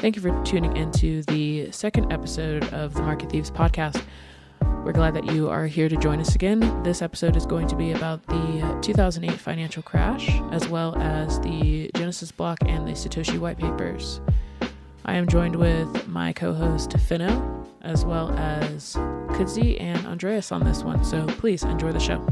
Thank you for tuning into the second episode of the Market Thieves Podcast. We're glad that you are here to join us again. This episode is going to be about the 2008 financial crash, as well as the Genesis block and the Satoshi White Papers. I am joined with my co-host Fino, as well as Kudzi and Andreas on this one, so please enjoy the show.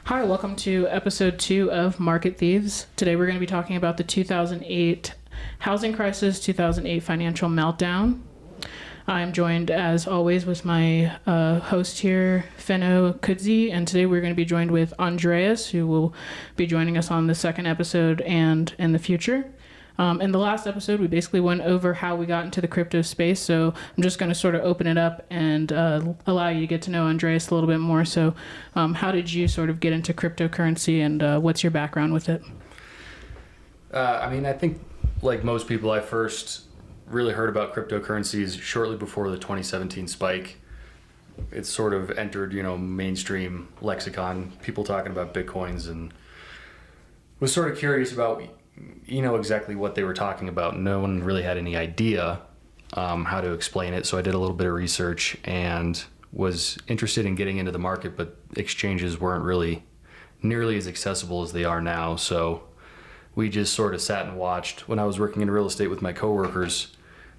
Hi, welcome to episode 2 of Market Thieves. Today we're going to be talking about the 2008 housing crisis, 2008 financial meltdown. I'm joined, as always, with my host here, Fino, Kudzi, and today we're going to be joined with Andreas, who will be joining us on the second episode and in the future. In the last episode, we basically went over how we got into the crypto space, so I'm just going to sort of open it up and allow you to get to know Andreas a little bit more. So how did you sort of get into cryptocurrency, and what's your background with it? I think like most people, I first really heard about cryptocurrencies shortly before the 2017 spike. It sort of entered, mainstream lexicon, people talking about Bitcoins, and was sort of curious about exactly what they were talking about. No one really had any idea how to explain it, so I did a little bit of research and was interested in getting into the market, but exchanges weren't really nearly as accessible as they are now, so we just sort of sat and watched. When I was working in real estate with my coworkers,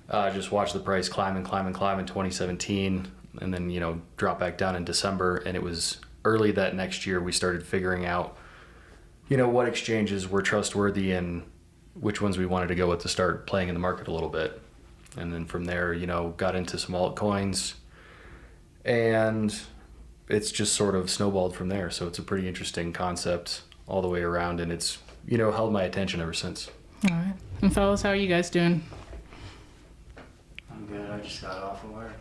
just watched the price climb in 2017, and then drop back down in December, and it was early that next year we started figuring out what exchanges were trustworthy and which ones we wanted to go with to start playing in the market a little bit. And then from there, got into some altcoins, and it's just sort of snowballed from there. So it's a pretty interesting concept all the way around, and it's, held my attention ever since. All right. And fellas, how are you guys doing? I'm good. I just got off of work.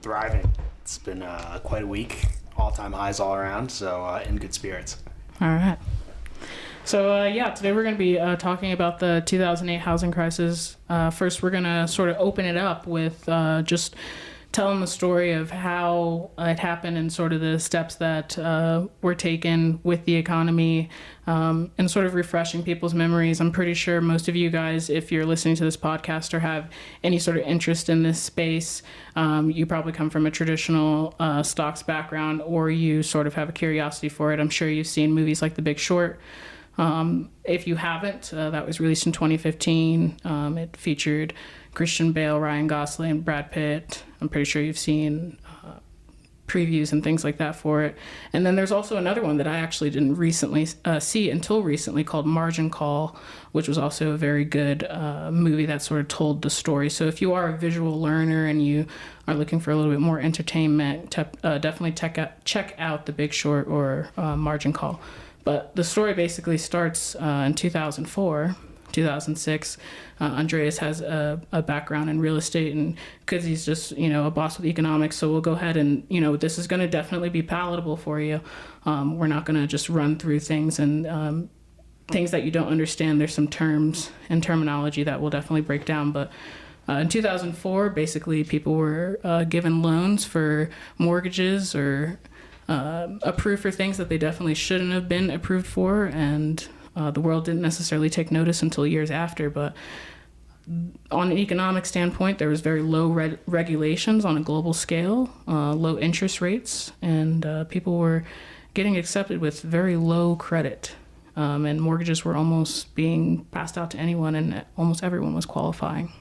Thriving. It's been quite a week. All-time highs all around, so in good spirits. All right. So, today we're going to be talking about the 2008 housing crisis. First, we're going to sort of open it up with just telling the story of how it happened and sort of the steps that were taken with the economy, and sort of refreshing people's memories. I'm pretty sure most of you guys, if you're listening to this podcast or have any sort of interest in this space, you probably come from a traditional stocks background, or you sort of have a curiosity for it. I'm sure you've seen movies like The Big Short. If you haven't, that was released in 2015. It featured Christian Bale, Ryan Gosling, and Brad Pitt. I'm pretty sure you've seen previews and things like that for it. And then there's also another one that I actually didn't recently see until recently, called Margin Call, which was also a very good movie that sort of told the story. So if you are a visual learner and you are looking for a little bit more entertainment, definitely check out The Big Short or Margin Call. But the story basically starts in 2006. Andreas has a background in real estate, and because he's just, a boss with economics, so we'll go ahead and, this is going to definitely be palatable for you. We're not going to just run through things and things that you don't understand. There's some terms and terminology that we'll definitely break down, but in 2004, basically people were given loans for mortgages or approved for things that they definitely shouldn't have been approved for, and the world didn't necessarily take notice until years after. But on an economic standpoint, there was very low regulations on a global scale, low interest rates, and people were getting accepted with very low credit, and mortgages were almost being passed out to anyone, and almost everyone was qualifying.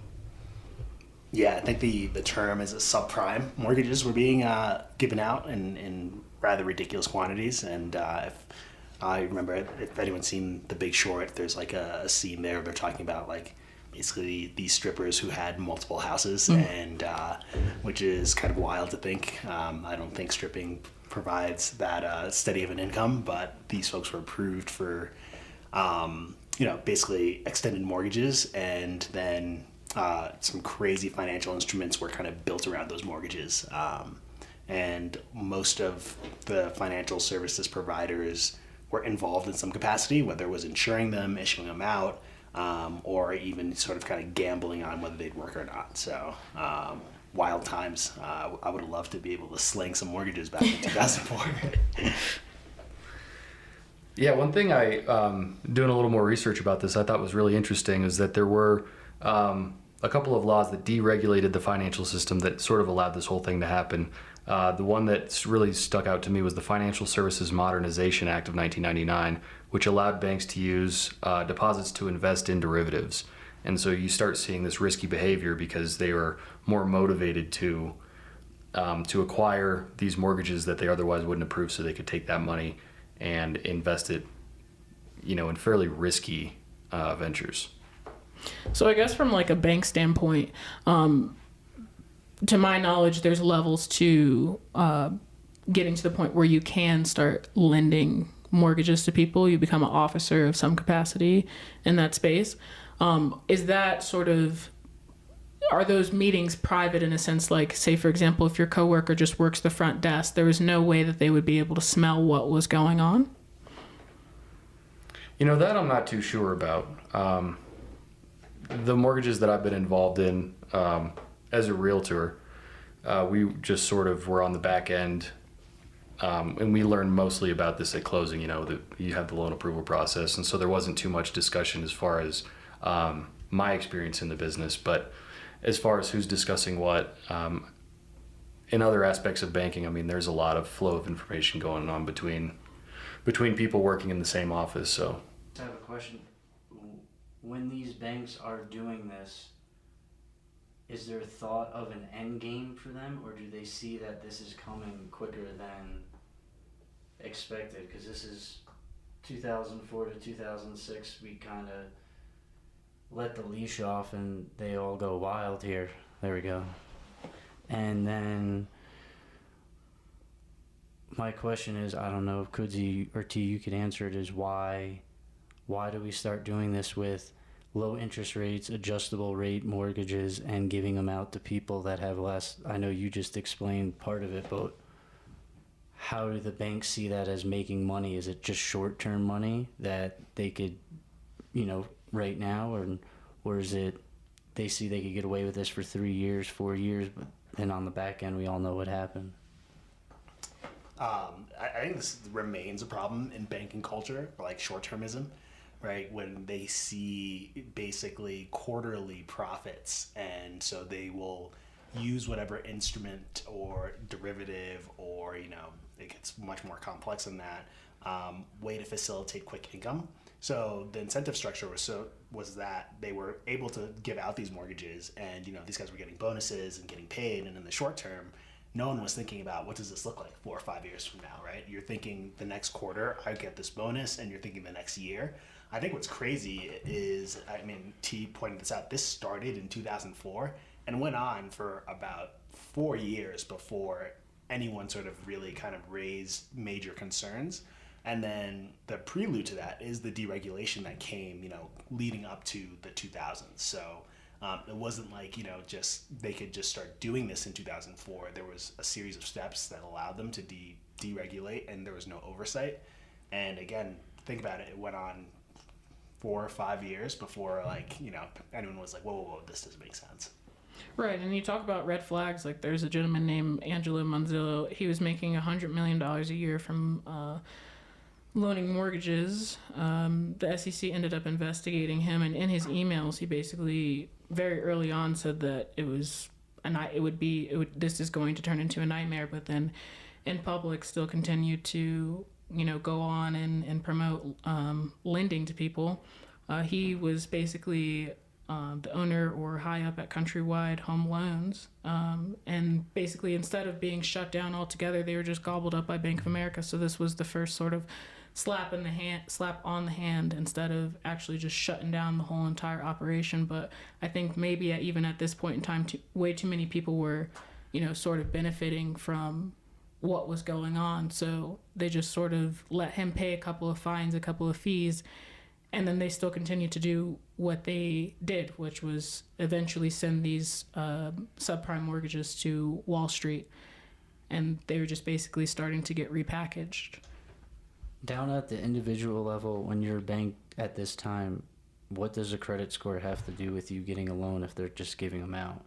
Yeah, I think the term is subprime mortgages were being given out in rather ridiculous quantities. And if I remember, if anyone's seen The Big Short, there's like a scene there where they're talking about like basically these strippers who had multiple houses, and which is kind of wild to think. I don't think stripping provides that steady of an income, but these folks were approved for, basically extended mortgages, and then some crazy financial instruments were kind of built around those mortgages. And most of the financial services providers were involved in some capacity, whether it was insuring them, issuing them out, or even sort of kind of gambling on whether they'd work or not. So wild times. I would have loved to be able to sling some mortgages back in 2004. Yeah, one thing I, doing a little more research about this, I thought was really interesting is that there were a couple of laws that deregulated the financial system that sort of allowed this whole thing to happen. The one that really stuck out to me was the Financial Services Modernization Act of 1999, which allowed banks to use deposits to invest in derivatives. And so you start seeing this risky behavior because they were more motivated to acquire these mortgages that they otherwise wouldn't approve, so they could take that money and invest it, in fairly risky ventures. So I guess from like a bank standpoint, to my knowledge, there's levels to getting to the point where you can start lending mortgages to people. You become an officer of some capacity in that space. Is that sort of, are those meetings private in a sense? Like, say, for example, if your coworker just works the front desk, there was no way that they would be able to smell what was going on? That I'm not too sure about. The mortgages that I've been involved in as a realtor, we just sort of were on the back end, and we learned mostly about this at closing, that you have the loan approval process, and so there wasn't too much discussion as far as my experience in the business. But as far as who's discussing what, in other aspects of banking, there's a lot of flow of information going on between people working in the same office. So I have a question. When these banks are doing this, is there thought of an end game for them, or do they see that this is coming quicker than expected? Because this is 2004 to 2006, we kind of let the leash off and they all go wild here. There we go. And then my question is, I don't know if Kudzi or T, you could answer it, is why do we start doing this with low interest rates, adjustable rate mortgages, and giving them out to people that have less? I know you just explained part of it, but how do the banks see that as making money? Is it just short-term money that they could, right now, or is it they see they could get away with this for 3 years, 4 years, but then on the back end, we all know what happened? I think this remains a problem in banking culture, like short-termism, right? When they see basically quarterly profits, and so they will use whatever instrument or derivative, or it gets much more complex than that, way to facilitate quick income. So the incentive structure was that they were able to give out these mortgages, and these guys were getting bonuses and getting paid, and in the short term, no one was thinking about what does this look like 4 or 5 years from now, right? You're thinking the next quarter I get this bonus, and you're thinking the next year. I think what's crazy is, T pointed this out, this started in 2004 and went on for about 4 years before anyone sort of really kind of raised major concerns. And then the prelude to that is the deregulation that came, leading up to the 2000s. So it wasn't like, they could just start doing this in 2004. There was a series of steps that allowed them to deregulate, and there was no oversight. And again, think about it. It went on 4 or 5 years before, anyone was like, whoa, this doesn't make sense. Right, and you talk about red flags. Like, there's a gentleman named Angelo Manzillo. He was making $100 million a year from loaning mortgages. The SEC ended up investigating him, and in his emails, he basically very early on said that this is going to turn into a nightmare. But then, in public, still continued to go on and promote lending to people. He was basically the owner or high up at Countrywide Home Loans, and basically instead of being shut down altogether, they were just gobbled up by Bank of America. So this was the first sort of slap on the hand instead of actually just shutting down the whole entire operation. But I think maybe even at this point in time, way too many people were, sort of benefiting from what was going on. So they just sort of let him pay a couple of fines, a couple of fees, and then they still continued to do what they did, which was eventually send these subprime mortgages to Wall Street. And they were just basically starting to get repackaged. Down at the individual level, when you're a bank at this time, what does a credit score have to do with you getting a loan if they're just giving them out?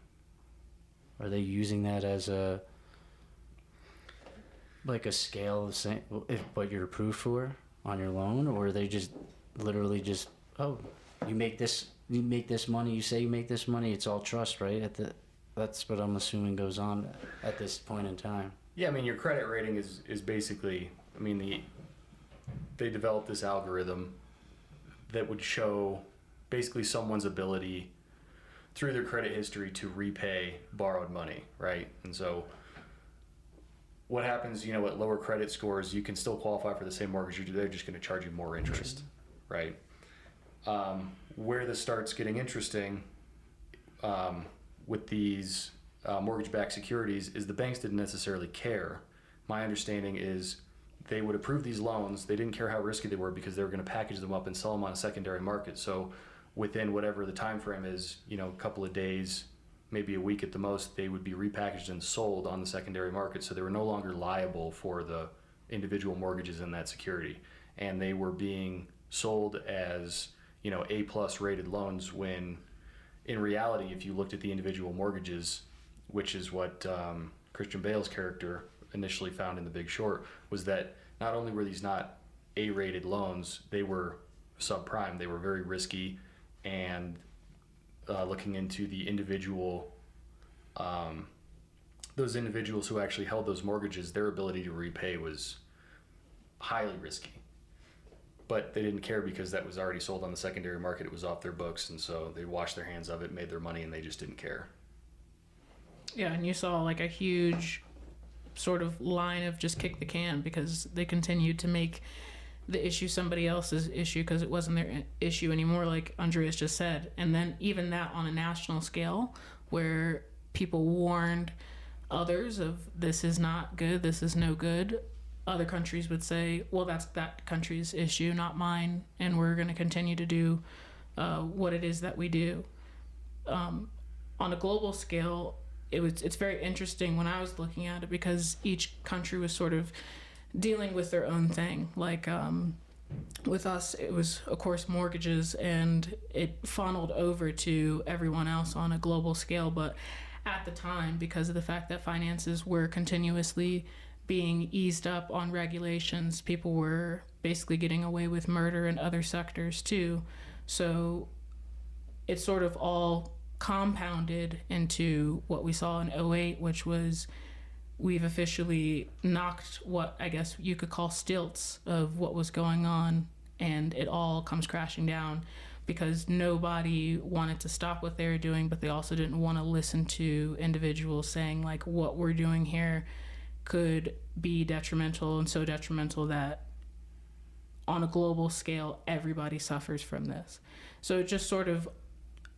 Are they using that as a scale of saying what you're approved for on your loan, or are they just literally just, oh, you make this money, you say you make this money, it's all trust, right? That's what I'm assuming goes on at this point in time. Yeah, I mean, your credit rating is basically, I mean, they developed this algorithm that would show basically someone's ability through their credit history to repay borrowed money, right? And so what happens, at lower credit scores, you can still qualify for the same mortgage. They're just going to charge you more interest, right? Where this starts getting interesting with these mortgage-backed securities is the banks didn't necessarily care. My understanding is they would approve these loans. They didn't care how risky they were because they were going to package them up and sell them on a secondary market. So within whatever the time frame is, a couple of days, maybe a week at the most, they would be repackaged and sold on the secondary market. So they were no longer liable for the individual mortgages in that security. And they were being sold as, A+ rated loans, when in reality, if you looked at the individual mortgages, which is what Christian Bale's character initially found in The Big Short, was that not only were these not A-rated loans, they were subprime. They were very risky, and looking into the individual, those individuals who actually held those mortgages, their ability to repay was highly risky. But they didn't care because that was already sold on the secondary market. It was off their books, and so they washed their hands of it, made their money, and they just didn't care. Yeah, and you saw like a huge sort of line of just kick the can because they continued to make the issue somebody else's issue because it wasn't their issue anymore, like Andreas just said. And then even that on a national scale where people warned others of this is not good, this is no good, other countries would say, well, that's that country's issue, not mine, and we're going to continue to do what it is that we do. On a global scale, it's very interesting when I was looking at it because each country was sort of dealing with their own thing. Like with us, it was, of course, mortgages, and it funneled over to everyone else on a global scale. But at the time, because of the fact that finances were continuously being eased up on regulations, people were basically getting away with murder in other sectors too. So it sort of all compounded into what we saw in 2008, which was we've officially knocked what I guess you could call stilts of what was going on, and it all comes crashing down because nobody wanted to stop what they were doing, but they also didn't want to listen to individuals saying like what we're doing here could be detrimental, and so detrimental that on a global scale everybody suffers from this. So it just sort of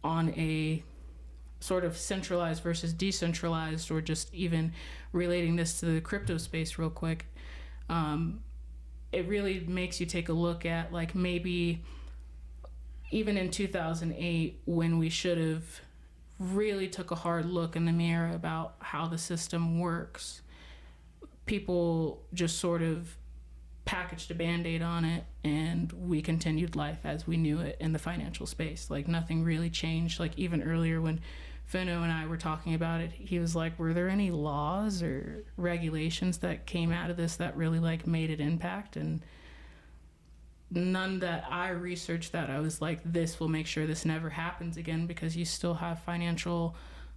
on a sort of centralized versus decentralized, or just even relating this to the crypto space real quick, it really makes you take a look at like maybe even in 2008 when we should have really took a hard look in the mirror about how the system works, people just sort of packaged a Band-Aid on it and we continued life as we knew it in the financial space. Like nothing really changed. Like even earlier when Fino and I were talking about it, he was like, were there any laws or regulations that came out of this that really like made an impact? And none that I researched that I was like, this will make sure this never happens again, because you still have financial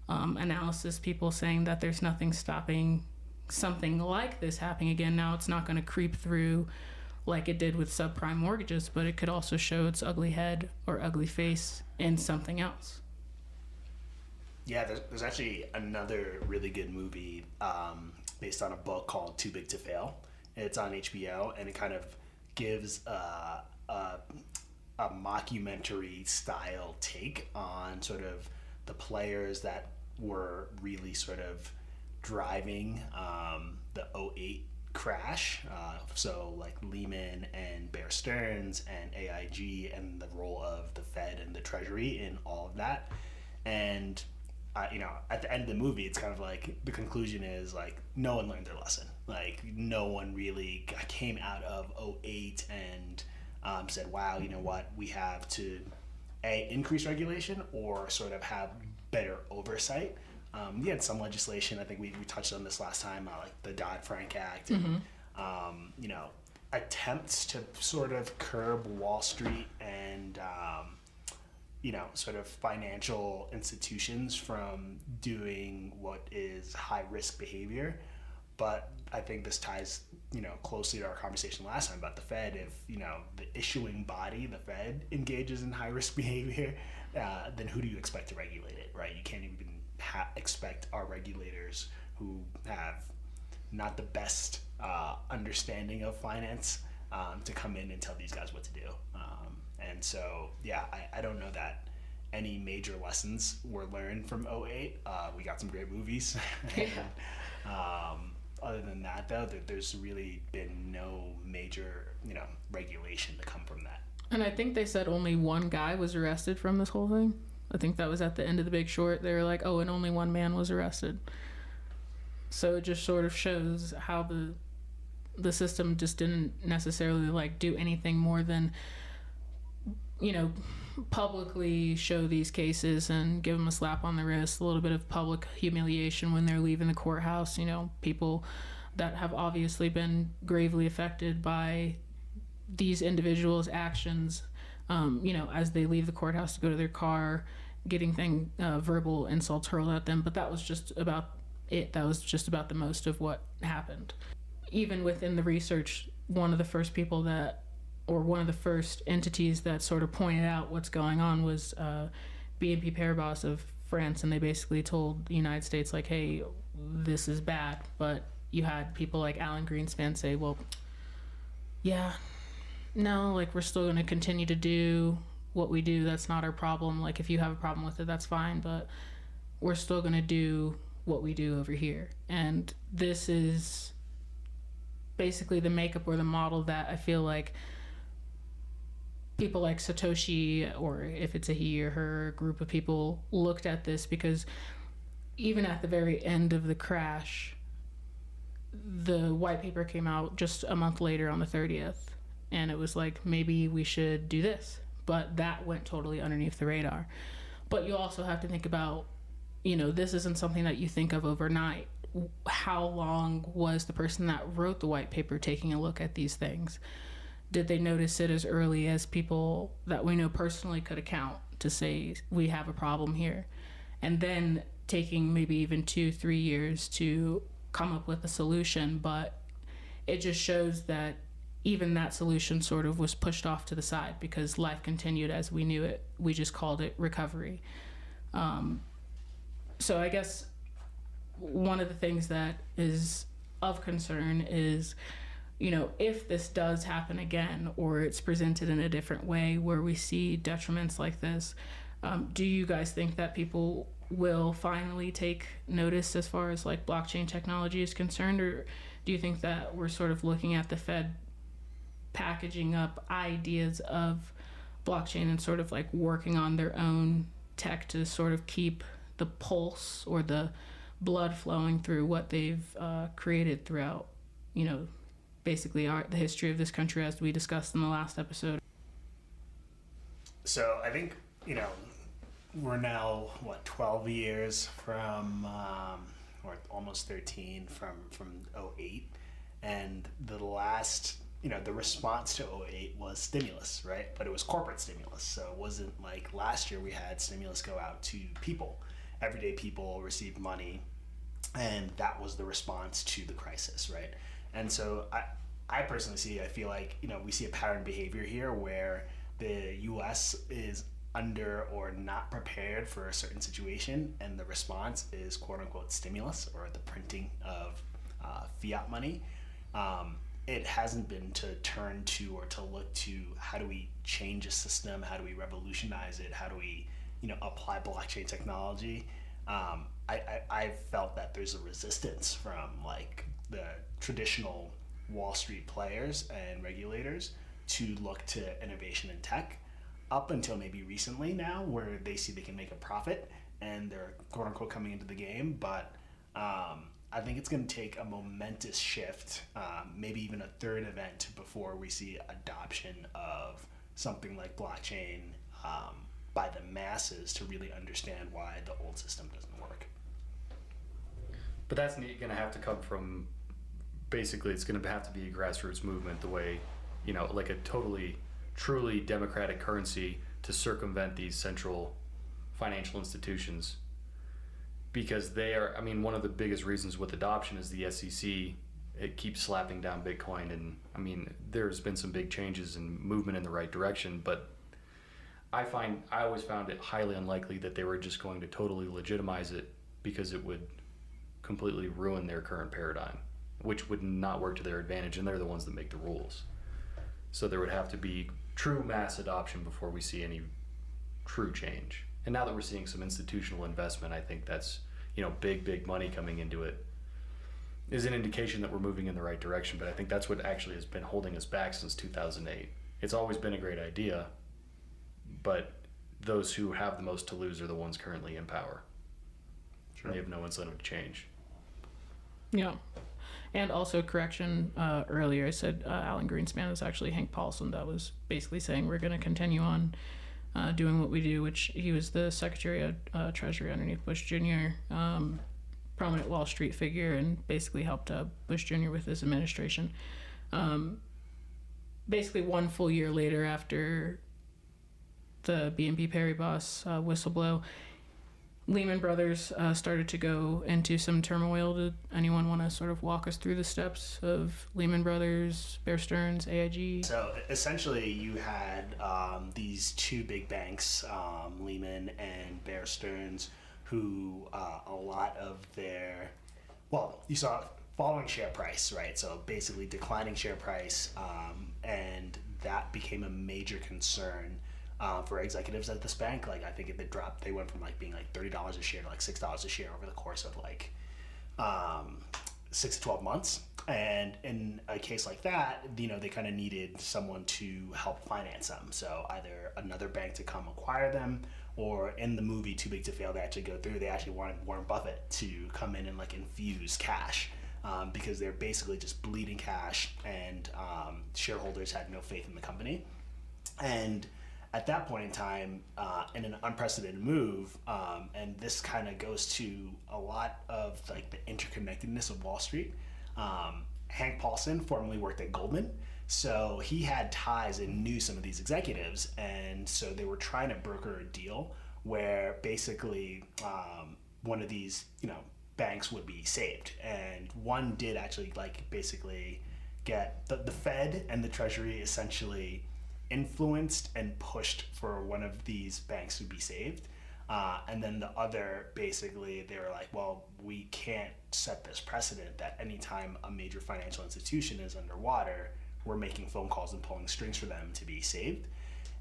analysis people saying that there's nothing stopping something like this happening again. Now it's not going to creep through like it did with subprime mortgages, but it could also show its ugly head or ugly face in something else. Yeah, there's actually another really good movie based on a book called Too Big to Fail. It's on HBO, and it kind of gives a mockumentary style take on sort of the players that were really sort of driving the 2008 crash, so like Lehman and Bear Stearns and AIG, and the role of the Fed and the Treasury in all of that. And at the end of the movie, it's kind of like the conclusion is like no one learned their lesson. Like no one really came out of '08 and said, wow, you know what, we have to increase regulation or sort of have better oversight. We had some legislation. I think we touched on this last time, like the Dodd-Frank Act, and attempts to sort of curb Wall Street and sort of financial institutions from doing what is high risk behavior. But I think this ties, closely to our conversation last time about the Fed. If, the issuing body, the Fed, engages in high risk behavior, then who do you expect to regulate it, right? You can't even expect our regulators who have not the best understanding of finance to come in and tell these guys what to do. And so, I don't know that any major lessons were learned from '08. We got some great movies. Other than that, though, there's really been no major, regulation to come from that. And I think they said only one guy was arrested from this whole thing. I think that was at the end of The Big Short. They were like, oh, and only one man was arrested. So it just sort of shows how the system just didn't necessarily do anything more than publicly show these cases and give them a slap on the wrist, a little bit of public humiliation when they're leaving the courthouse. People that have obviously been gravely affected by these individuals' actions, as they leave the courthouse to go to their car, getting verbal insults hurled at them. But that was just about it. That was just about the most of what happened. Even within the research, one of the first entities that sort of pointed out what's going on was BNP Paribas of France, and they basically told the United States, like, hey, this is bad. But you had people like Alan Greenspan say, well, yeah, no, we're still going to continue to do what we do. That's not our problem. If you have a problem with it, that's fine, but we're still going to do what we do over here. And this is basically the makeup or the model that I feel like people like Satoshi, or if it's a he or her, a group of people, looked at this, because even at the very end of the crash, the white paper came out just a month later on the 30th, and it was like, maybe we should do this. But that went totally underneath the radar. But you also have to think about, this isn't something that you think of overnight. How long was the person that wrote the white paper taking a look at these things? Did they notice it as early as people that we know personally could account to say, we have a problem here? And then taking maybe even 2-3 years to come up with a solution. But it just shows that even that solution sort of was pushed off to the side because life continued as we knew it. We just called it recovery. So I guess one of the things that is of concern is, if this does happen again, or it's presented in a different way where we see detriments like this, do you guys think that people will finally take notice as far as blockchain technology is concerned? Or do you think that we're sort of looking at the Fed packaging up ideas of blockchain and sort of working on their own tech to sort of keep the pulse or the blood flowing through what they've created throughout, basically the history of this country, as we discussed in the last episode? So I think, we're now, 12 years from, or almost 13 from '08. And the last, the response to '08 was stimulus, right? But it was corporate stimulus. So it wasn't like last year we had stimulus go out to people. Everyday people received money, and that was the response to the crisis, right? And so I personally feel like, we see a pattern behavior here where the U.S. is under or not prepared for a certain situation, and the response is quote unquote stimulus, or the printing of fiat money. It hasn't been to turn to or to look to how do we change a system, how do we revolutionize it, how do we apply blockchain technology. I felt that there's a resistance from the traditional Wall Street players and regulators to look to innovation in tech, up until maybe recently now, where they see they can make a profit and they're quote unquote coming into the game, but I think it's going to take a momentous shift, maybe even a third event before we see adoption of something like blockchain by the masses to really understand why the old system doesn't work. But that's going to have to come from, basically, it's going to have to be a grassroots movement, the way, like a totally, truly democratic currency to circumvent these central financial institutions. Because they are, one of the biggest reasons with adoption is the SEC. It keeps slapping down Bitcoin, and there's been some big changes and movement in the right direction, but I always found it highly unlikely that they were just going to totally legitimize it, because it would completely ruin their current paradigm, which would not work to their advantage, and they're the ones that make the rules. So there would have to be true mass adoption before we see any true change. And now that we're seeing some institutional investment, I think that's, big money coming into it is an indication that we're moving in the right direction. But I think that's what actually has been holding us back since 2008. It's always been a great idea, but those who have the most to lose are the ones currently in power. Sure. They have no incentive to change. Yeah. And also, correction, earlier I said Alan Greenspan is actually Hank Paulson. That was basically saying we're going to continue on doing what we do, which he was the Secretary of Treasury underneath Bush Jr., prominent Wall Street figure, and basically helped Bush Jr. with his administration. Basically, 1 full year later, after the BNP Paribas whistleblow, Lehman Brothers started to go into some turmoil. Did anyone want to sort of walk us through the steps of Lehman Brothers, Bear Stearns, AIG? So essentially you had these two big banks, Lehman and Bear Stearns, who a lot of their, you saw falling share price, right? So basically declining share price, and that became a major concern for executives at this bank. Like, I think they went from being $30 a share to $6 a share over the course of 6 to 12 months. And in a case like that, they kind of needed someone to help finance them. So either another bank to come acquire them, or in the movie Too Big to Fail to actually go through, they actually wanted Warren Buffett to come in and infuse cash, because they're basically just bleeding cash, and shareholders had no faith in the company. And at that point in time, in an unprecedented move, and this kind of goes to a lot of the interconnectedness of Wall Street. Hank Paulson formerly worked at Goldman, so he had ties and knew some of these executives, and so they were trying to broker a deal where basically one of these banks would be saved, and one did actually basically get the Fed and the Treasury essentially influenced and pushed for one of these banks to be saved. And then the other, basically, they were like, well, we can't set this precedent that anytime a major financial institution is underwater, we're making phone calls and pulling strings for them to be saved.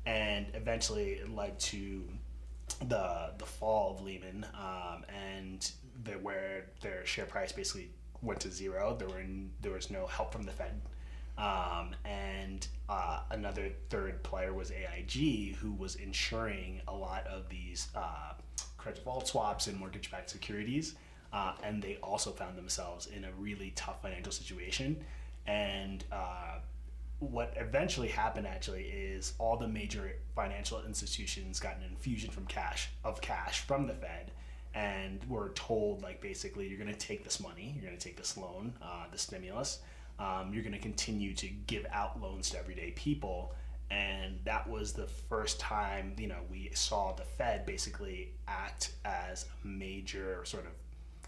And eventually it led to the fall of Lehman, and where their share price basically went to zero. There was no help from the Fed. And another third player was AIG, who was insuring a lot of these credit default swaps and mortgage-backed securities, and they also found themselves in a really tough financial situation. And what eventually happened actually is all the major financial institutions got an infusion of cash from the Fed, and were told basically, you're going to take this money, you're going to take this loan, the stimulus. You're going to continue to give out loans to everyday people. And that was the first time, we saw the Fed basically act as a major sort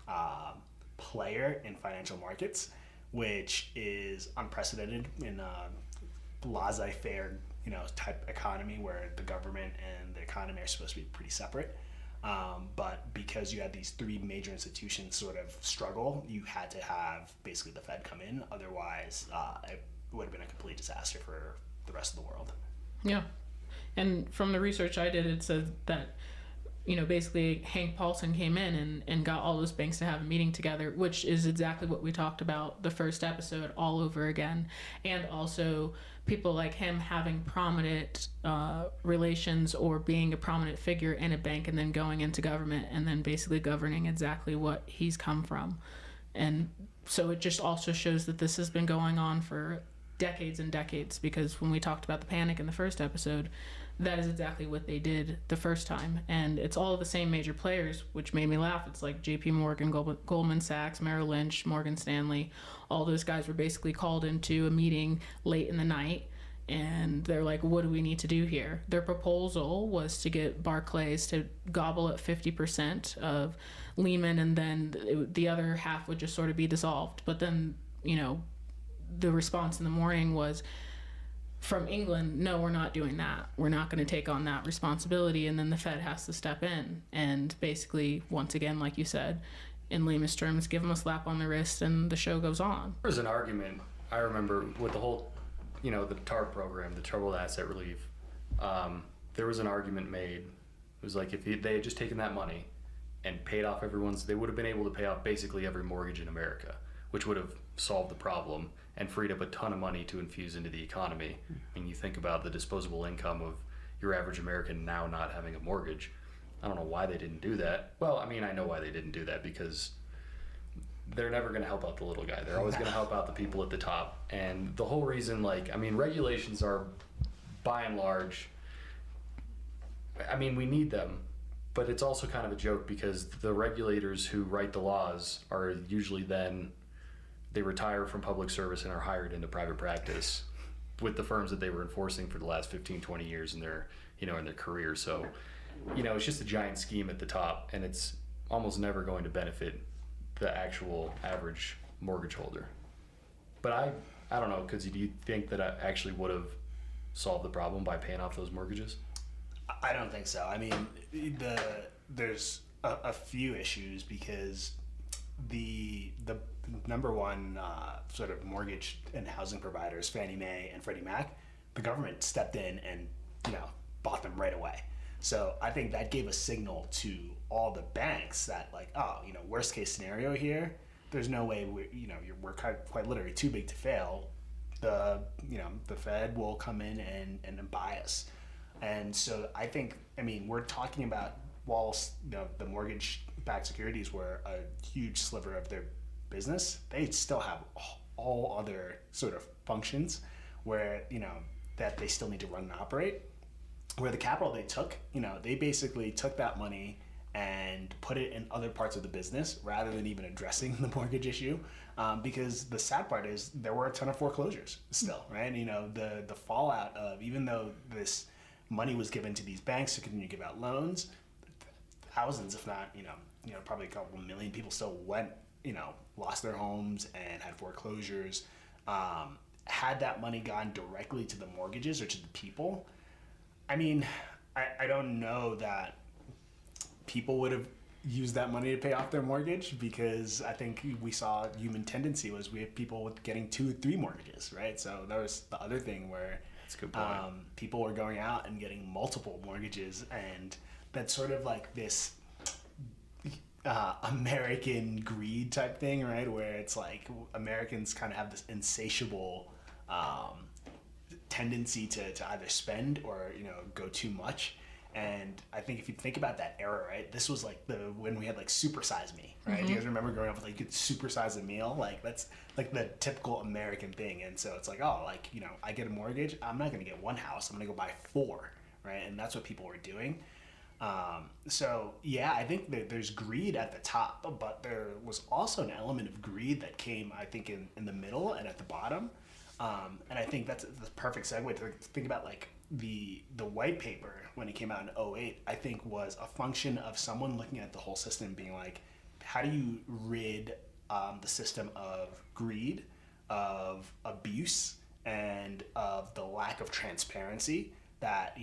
of player in financial markets, which is unprecedented in a laissez-faire, type economy where the government and the economy are supposed to be pretty separate. But because you had these three major institutions sort of struggle, you had to have basically the Fed come in. Otherwise, it would have been a complete disaster for the rest of the world. Yeah. And from the research I did, it said that basically Hank Paulson came in and got all those banks to have a meeting together, which is exactly what we talked about the first episode all over again. And also people like him having prominent relations or being a prominent figure in a bank and then going into government and then basically governing exactly what he's come from. And so it just also shows that this has been going on for decades and decades, because when we talked about the panic in the first episode, that is exactly what they did the first time. And it's all the same major players, which made me laugh. It's like JP Morgan, Goldman Sachs, Merrill Lynch, Morgan Stanley. All those guys were basically called into a meeting late in the night, and they're like, what do we need to do here? Their proposal was to get Barclays to gobble at 50% of Lehman, and then the other half would just sort of be dissolved. But then, the response in the morning was from England, no, we're not doing that. We're not going to take on that responsibility. And then the Fed has to step in and basically, once again, like you said, in layman's terms, give them a slap on the wrist and the show goes on. There was an argument, I remember, with the whole, the TARP program, the Troubled Asset Relief. There was an argument made. It was like if they had just taken that money and paid off they would have been able to pay off basically every mortgage in America, which would have solved the problem and freed up a ton of money to infuse into the economy. I mean, you think about the disposable income of your average American now not having a mortgage. I don't know why they didn't do that. Well, I mean, I know why they didn't do that, because they're never going to help out the little guy. They're always going to help out the people at the top. And the whole reason, regulations are, by and large, we need them, but it's also kind of a joke, because the regulators who write the laws are usually then, they retire from public service and are hired into private practice with the firms that they were enforcing for the last 15, 20 years in their career. So, it's just a giant scheme at the top, and it's almost never going to benefit the actual average mortgage holder. But I don't know, Kudzi, do you think that I actually would have solved the problem by paying off those mortgages? I don't think so. There's a few issues, because the number one sort of mortgage and housing providers, Fannie Mae and Freddie Mac, the government stepped in and bought them right away. So I think that gave a signal to all the banks that worst case scenario here, there's no way we're quite literally too big to fail. The Fed will come in and buy us. And so I think, we're talking about, whilst the mortgage-backed securities were a huge sliver of their business, they still have all other sort of functions where, that they still need to run and operate. Where the capital they took, they basically took that money and put it in other parts of the business rather than even addressing the mortgage issue. Because the sad part is there were a ton of foreclosures still, right? The fallout of, even though this money was given to these banks to continue to give out loans, thousands, if not, probably a couple million people still went, lost their homes and had foreclosures. Had that money gone directly to the mortgages or to the people, I don't know that people would have used that money to pay off their mortgage, because I think we saw human tendency was we have people with getting 2 or 3 mortgages, right? So that was the other thing where that's a good point. People were going out and getting multiple mortgages, and that's sort of like this American greed type thing, right? Where it's like Americans kind of have this insatiable tendency to either spend or go too much. And I think if you think about that era, right, this was like when we had like Super Size Me, right? Mm-hmm. Do you guys remember growing up with you could supersize a meal? Like that's like the typical American thing. And so it's like, I get a mortgage, I'm not going to get one house, I'm going to go buy 4, right? And that's what people were doing. So yeah, I think that there's greed at the top, but there was also an element of greed that came, I think, in the middle and at the bottom. And I think that's the perfect segue to think about like the white paper when it came out in 2008, I think was a function of someone looking at the whole system being like, how do you rid the system of greed, of abuse, and of the lack of transparency that,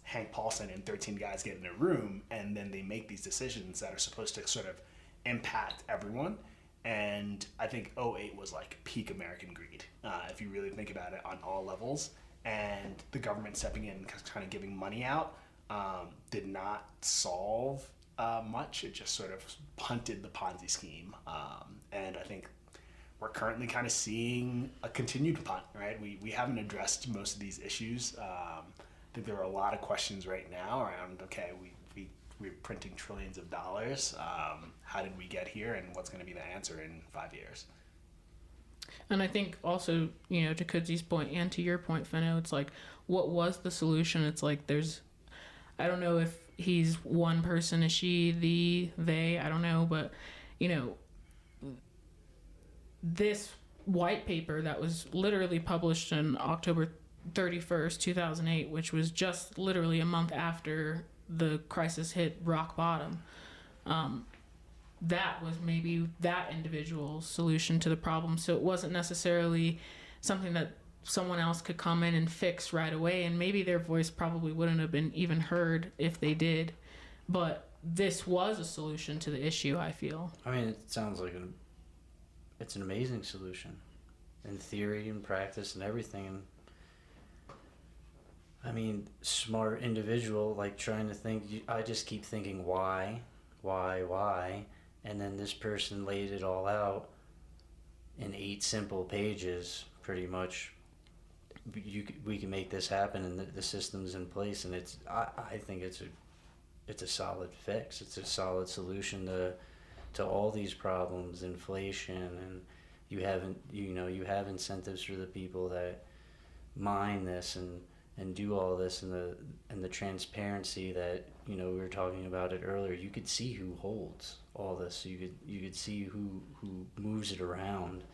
Hank Paulson and 13 guys get in a room and then they make these decisions that are supposed to sort of impact everyone. And I think 2008 was like peak American greed, if you really think about it on all levels. And the government stepping in and kind of giving money out did not solve much. It just sort of punted the Ponzi scheme. And I think we're currently kind of seeing a continued punt, right? We haven't addressed most of these issues. I think there are a lot of questions right now around, okay, we're printing trillions of dollars. How did we get here, and what's going to be the answer in 5 years? And I think also, to Kudzi's point and to your point, Fino, it's like, what was the solution? It's like I don't know if he's one person, is she, they, I don't know, but, this white paper that was literally published on October 31st, 2008, which was just literally a month after the crisis hit rock bottom, that was maybe that individual's solution to the problem. So it wasn't necessarily something that someone else could come in and fix right away, and maybe their voice probably wouldn't have been even heard if they did. But this was a solution to the issue, I feel. I mean, it sounds like it's an amazing solution in theory and practice and everything. And I mean, smart individual, like trying to think, I just keep thinking why, and then this person laid it all out in 8 simple pages, pretty much. We can make this happen, and the system's in place, and I think it's a solid fix. It's a solid solution to all these problems, inflation, and you have incentives for the people that mine this and do all this, and the transparency that we were talking about it earlier. You could see who holds all this. You could see who moves it around.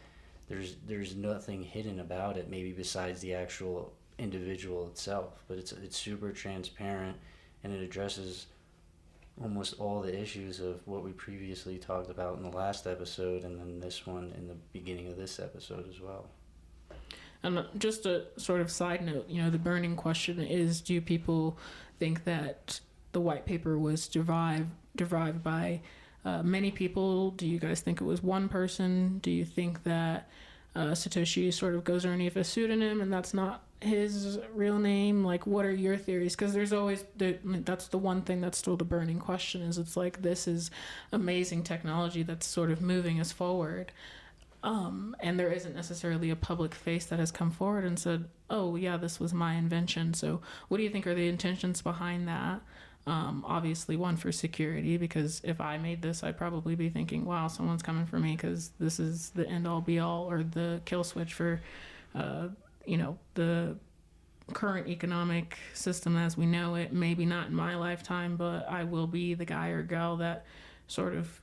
There's nothing hidden about it, maybe besides the actual individual itself. But it's super transparent, and it addresses almost all the issues of what we previously talked about in the last episode, and then this one in the beginning of this episode as well. And just a sort of side note, the burning question is, do people think that the white paper was derived by many people? Do you guys think it was one person? Do you think that Satoshi sort of goes underneath a pseudonym and that's not his real name? Like, what are your theories? Because there's always that's the one thing that's still the burning question, is it's like, this is amazing technology that's sort of moving us forward. And there isn't necessarily a public face that has come forward and said, oh yeah, this was my invention. So what do you think are the intentions behind that? Obviously one, for security, because if I made this, I'd probably be thinking, wow, someone's coming for me, because this is the end all be all, or the kill switch for, the current economic system as we know it. Maybe not in my lifetime, but I will be the guy or gal that sort of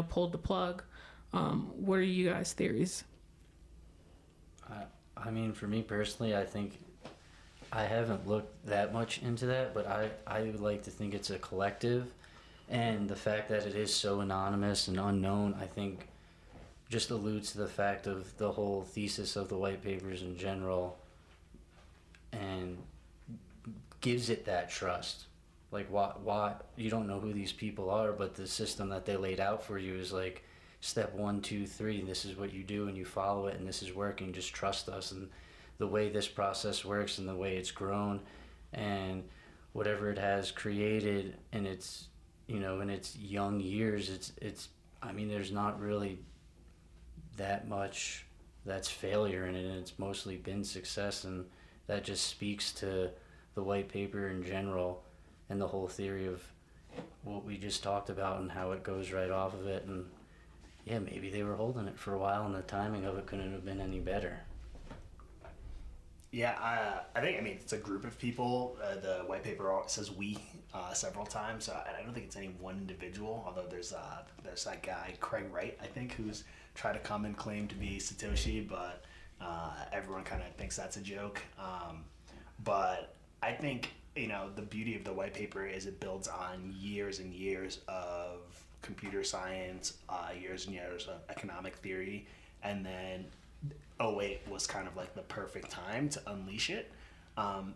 pulled the plug. What are you guys' theories? I mean, for me personally, I think I haven't looked that much into that, but I would like to think it's a collective, and the fact that it is so anonymous and unknown, I think, just alludes to the fact of the whole thesis of the white papers in general, and gives it that trust. Like, why you don't know who these people are, but the system that they laid out for you is like, step 1, 2, 3, this is what you do, and you follow it, and this is working, just trust us. And the way this process works, and the way it's grown, and whatever it has created in its in its young years, it's I mean, there's not really that much that's failure in it, and it's mostly been success, and that just speaks to the white paper in general, and the whole theory of what we just talked about, and how it goes right off of it. And yeah, maybe they were holding it for a while, and the timing of it couldn't have been any better. Yeah, I think, it's a group of people. The white paper says we several times. I don't think it's any one individual, although there's that guy, Craig Wright, I think, who's tried to come and claim to be Satoshi, but everyone kind of thinks that's a joke. But I think, the beauty of the white paper is it builds on years and years of computer science, years and years of economic theory, and then 2008 was kind of like the perfect time to unleash it,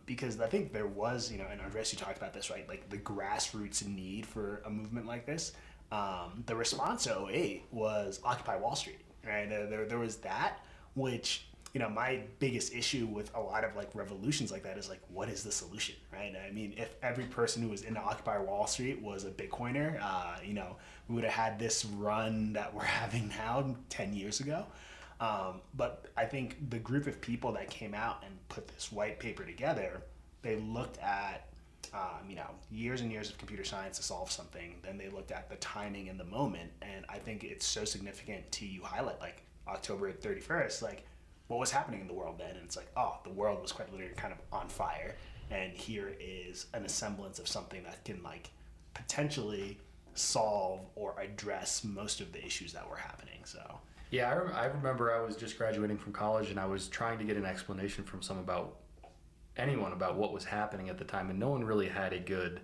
because I think there was, and Andreas, you talked about this, right? Like the grassroots need for a movement like this. The response to 2008 was Occupy Wall Street, right? There was that, which my biggest issue with a lot of like revolutions like that is like, what is the solution, right? I mean, if every person who was into Occupy Wall Street was a Bitcoiner, we would have had this run that we're having now 10 years ago. But I think the group of people that came out and put this white paper together, they looked at years and years of computer science to solve something. Then they looked at the timing and the moment, and I think it's so significant to you highlight like October 31st, like what was happening in the world then, and it's like, oh, the world was quite literally kind of on fire, and here is an semblance of something that can like potentially solve or address most of the issues that were happening. So yeah, I remember I was just graduating from college, and I was trying to get an explanation from anyone about what was happening at the time, and no one really had a good,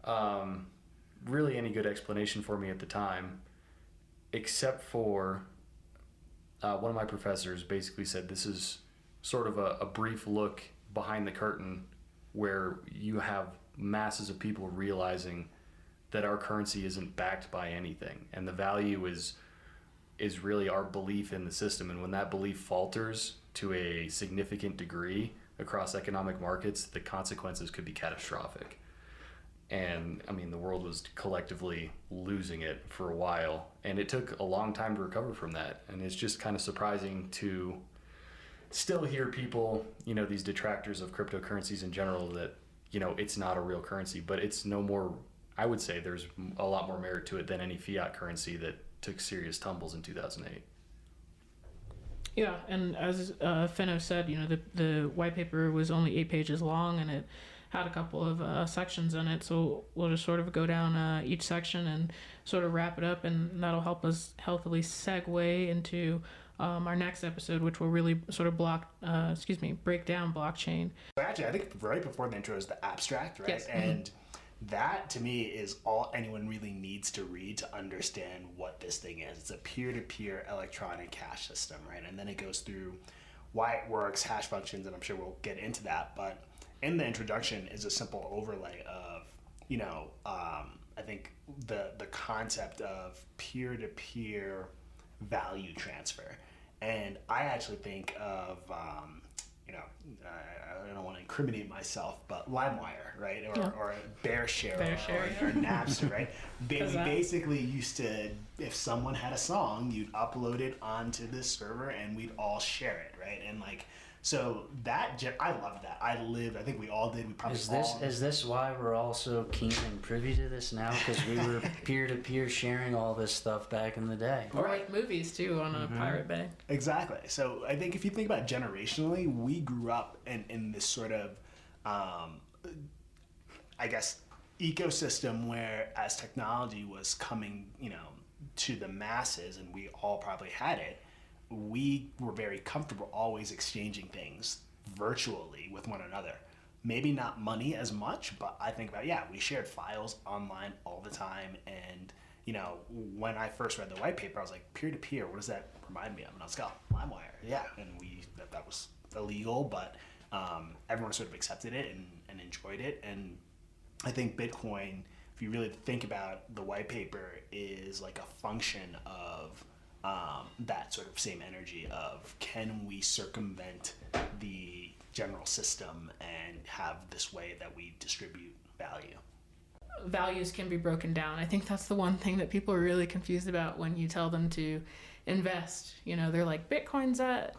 any good explanation for me at the time, except for one of my professors basically said this is sort of a brief look behind the curtain where you have masses of people realizing that our currency isn't backed by anything, and the value is really our belief in the system, and when that belief falters to a significant degree across economic markets, the consequences could be catastrophic. And I mean, the world was collectively losing it for a while, and it took a long time to recover from that. And it's just kind of surprising to still hear people, these detractors of cryptocurrencies in general, that, it's not a real currency, but it's no more, I would say there's a lot more merit to it than any fiat currency that took serious tumbles in 2008. Yeah, and as Fino said, the white paper was only 8 pages long, and it had a couple of sections in it. So we'll just sort of go down each section and sort of wrap it up, and that'll help us healthily segue into our next episode, which will really sort of break down blockchain. Actually, I think right before the intro is the abstract, right? Yes. And that to me is all anyone really needs to read to understand what this thing is. It's a peer-to-peer electronic cash system, right? And then it goes through why it works, hash functions, and I'm sure we'll get into that. But in the introduction is a simple overlay of, I think the concept of peer-to-peer value transfer. And I actually think of I don't want to incriminate myself, but LimeWire, right? Or BearShare or Napster, right? We basically used to, if someone had a song, you'd upload it onto this server and we'd all share it, right? And like, so that, I love that. I think we all did. We probably Is this why we're all so keen and privy to this now? Because we were peer-to-peer sharing all this stuff back in the day. Or like movies, too, on a Pirate Bay. Exactly. So I think if you think about it generationally, we grew up in this sort of, ecosystem where as technology was coming, to the masses, and we all probably had it, we were very comfortable always exchanging things virtually with one another. Maybe not money as much, but I think about, we shared files online all the time. And, when I first read the white paper, I was like, peer-to-peer, what does that remind me of? And I was like, oh, LimeWire. Yeah. And that was illegal, but everyone sort of accepted it and enjoyed it. And I think Bitcoin, if you really think about the white paper, is like a function of that sort of same energy of, can we circumvent the general system and have this way that we distribute value? Values can be broken down. I think that's the one thing that people are really confused about when you tell them to invest. They're like, Bitcoin's at